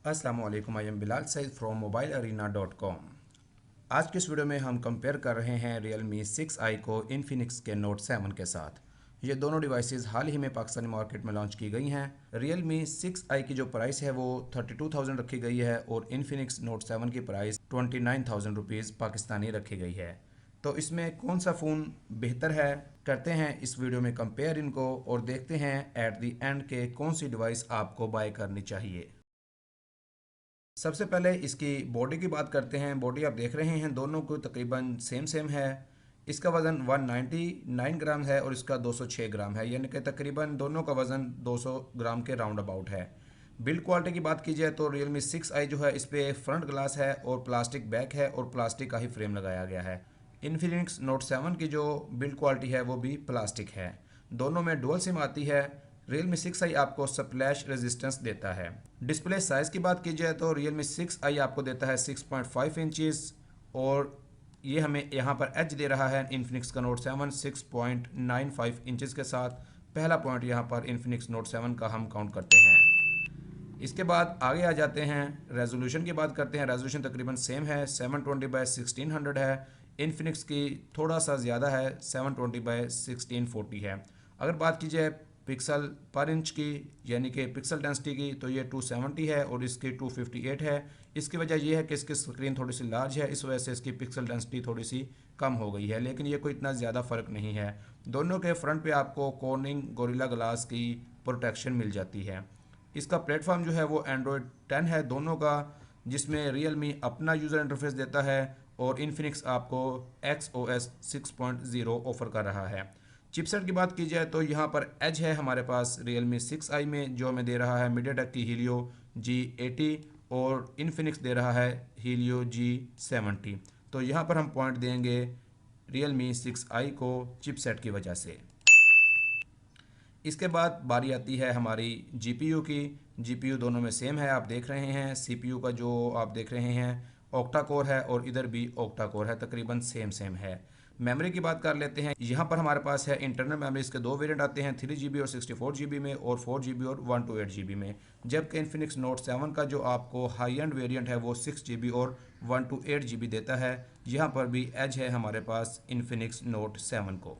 अस्सलाम वालेकुम, I am Bilal Saeed from mobilearena.com। आज की इस वीडियो में हम कंपेयर कर रहे हैं Realme 6i को Infinix के Note 7 के साथ। ये दोनों डिवाइसेस हाल ही में पाकिस्तानी मार्केट में लॉन्च की गई हैं। Realme 6i की जो प्राइस है वो 32,000 रखी गई है और Infinix Note 7 की प्राइस 29,000 रुपीज़ पाकिस्तानी रखी गई है। तो इसमें कौन सा फ़ोन बेहतर है, करते हैं इस वीडियो में कंपेयर इनको और देखते हैं एट दी एंड के कौन सी डिवाइस आपको बाय करनी चाहिए। सबसे पहले इसकी बॉडी की बात करते हैं। बॉडी आप देख रहे हैं दोनों को तकरीबन सेम है। इसका वज़न 199 ग्राम है और इसका 206 ग्राम है, यानी कि तकरीबन दोनों का वज़न 200 ग्राम के राउंड अबाउट है। बिल्ड क्वालिटी की बात की जाए तो Realme 6i जो है इस पर फ्रंट ग्लास है और प्लास्टिक बैक है और प्लास्टिक का ही फ्रेम लगाया गया है। Infinix Note 7 की जो बिल्ड क्वालिटी है वो भी प्लास्टिक है। दोनों में डुअल सिम आती है। Realme 6i आपको स्प्लैश रेजिस्टेंस देता है। डिस्प्ले साइज़ की बात की जाए तो Realme 6i आपको देता है 6.5 इंचज़ और ये हमें यहाँ पर एज दे रहा है Infinix का Note 7 6.95 इंचज़ के साथ। पहला पॉइंट यहाँ पर Infinix Note 7 का हम काउंट करते हैं। इसके बाद आगे आ जाते हैं, रेजोल्यूशन की बात करते हैं। रेजोल्यूशन तकरीबन सेम है, 720x1600 है। इन्फिनिक्स की थोड़ा सा ज़्यादा है, 720x1640 है। अगर बात की जाए पिक्सल पर इंच की यानी कि पिक्सल डेंसिटी की तो ये 270 है और इसकी 258 है। इसकी वजह यह है कि इसकी स्क्रीन थोड़ी सी लार्ज है, इस वजह से इसकी पिक्सल डेंसिटी थोड़ी सी कम हो गई है, लेकिन ये कोई इतना ज़्यादा फ़र्क नहीं है। दोनों के फ्रंट पे आपको कॉर्निंग गोरिल्ला ग्लास की प्रोटेक्शन मिल जाती है। इसका प्लेटफॉर्म जो है वो एंड्रॉयड 10 है दोनों का, जिसमें Realme अपना यूज़र इंटरफेस देता है और Infinix आपको XOS 6.0 ऑफ़र कर रहा है। चिपसेट की बात की जाए तो यहाँ पर एज है हमारे पास Realme 6i में, जो हमें दे रहा है MediaTek की Helio G80 और Infinix दे रहा है Helio G70। तो यहाँ पर हम पॉइंट देंगे Realme 6i को चिपसेट की वजह से। इसके बाद बारी आती है हमारी जीपीयू की। जीपीयू दोनों में सेम है, आप देख रहे हैं। सीपीयू का जो आप देख रहे हैं ऑक्टा कोर है और इधर भी ऑक्टा कोर है, तकरीबन सेम है। मेमोरी की बात कर लेते हैं। यहाँ पर हमारे पास है इंटरनल मेमोरी, इसके दो वेरिएंट आते हैं, 3GB और 64GB में और 4GB और 128GB में। जबकि Infinix Note 7 का जो आपको हाई एंड वेरिएंट है वो 6GB और 128GB देता है। यहाँ पर भी एज है हमारे पास Infinix Note 7 को।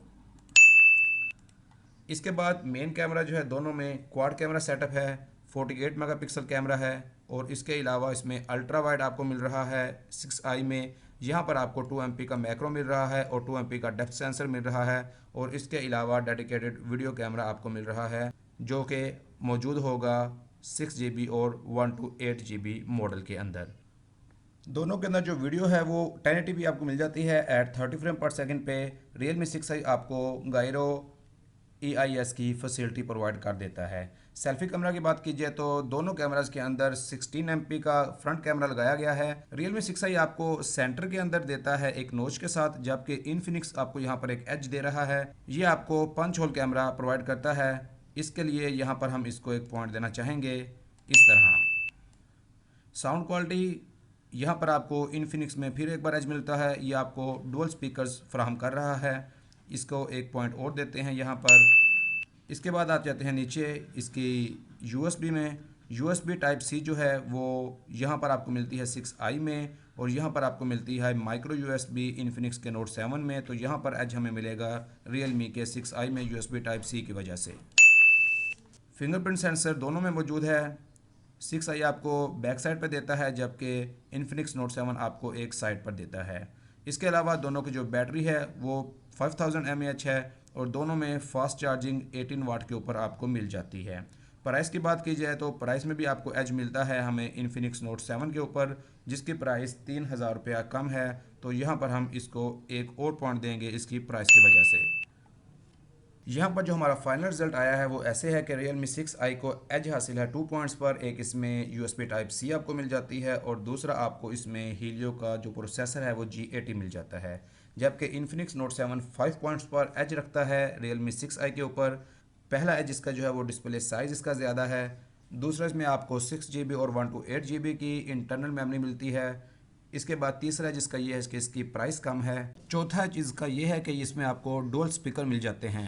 इसके बाद मेन कैमरा जो है दोनों में क्वाड कैमरा सेटअप है, 48 मेगापिक्सल कैमरा है और इसके अलावा इसमें अल्ट्रा वाइड आपको मिल रहा है 6i में। यहाँ पर आपको 2MP का मैक्रो मिल रहा है और 2MP का डेप्थ सेंसर मिल रहा है और इसके अलावा डेडिकेटेड वीडियो कैमरा आपको मिल रहा है जो कि मौजूद होगा 6GB और 128GB मॉडल के अंदर। दोनों के अंदर जो वीडियो है वो 1080p आपको मिल जाती है एट 30 फ्रेम पर सेकंड पे। Realme 6i आपको गायरो EIS की फैसिलिटी प्रोवाइड कर देता है। सेल्फी कैमरा की बात कीजिए तो दोनों कैमराज के अंदर 16MP का फ्रंट कैमरा लगाया गया है। Realme 6i आपको सेंटर के अंदर देता है एक नोच के साथ, जबकि Infinix आपको यहाँ पर एक एज दे रहा है। ये आपको पंच होल कैमरा प्रोवाइड करता है। इसके लिए यहाँ पर हम इसको एक पॉइंट देना चाहेंगे इस तरह। साउंड क्वालिटी यहाँ पर आपको Infinix में फिर एक बार एज मिलता है, ये आपको डुअल स्पीकर्स फराहम कर रहा है। इसको एक पॉइंट और देते हैं यहाँ पर। इसके बाद आप जाते हैं नीचे इसकी USB में। USB टाइप C जो है वो यहाँ पर आपको मिलती है 6i में और यहाँ पर आपको मिलती है माइक्रो USB Infinix के Note 7 में। तो यहाँ पर एज हमें मिलेगा Realme के 6i में USB टाइप C की वजह से। फिंगरप्रिंट सेंसर दोनों में मौजूद है। 6i आपको बैक साइड पर देता है जबकि Infinix Note 7 आपको एक साइड पर देता है। इसके अलावा दोनों की जो बैटरी है वो 5000 mAh है और दोनों में फास्ट चार्जिंग 18 वाट के ऊपर आपको मिल जाती है। प्राइस की बात की जाए तो प्राइस में भी आपको एज मिलता है हमें Infinix Note 7 के ऊपर, जिसकी प्राइस 3000 रुपया कम है। तो यहाँ पर हम इसको एक और पॉइंट देंगे इसकी प्राइस की वजह से। यहाँ पर जो हमारा फाइनल रिजल्ट आया है वो ऐसे है कि Realme 6i को एज हासिल है 2 पॉइंट्स पर। एक इसमें USB टाइप C आपको मिल जाती है और दूसरा आपको इसमें Helio का जो प्रोसेसर है वो G80 मिल जाता है। जबकि Infinix Note 7 5 पॉइंट्स पर एज रखता है Realme 6i के ऊपर। पहला एज इसका जो है वो डिस्प्ले साइज़ इसका ज़्यादा है। दूसरा इसमें आपको 6GB और 128GB की इंटरनल मेमोरी मिलती है। इसके बाद तीसरा जिसका ये है कि इसकी प्राइस कम है। चौथा चीज़ का ये है कि इसमें आपको डुअल स्पीकर मिल जाते हैं।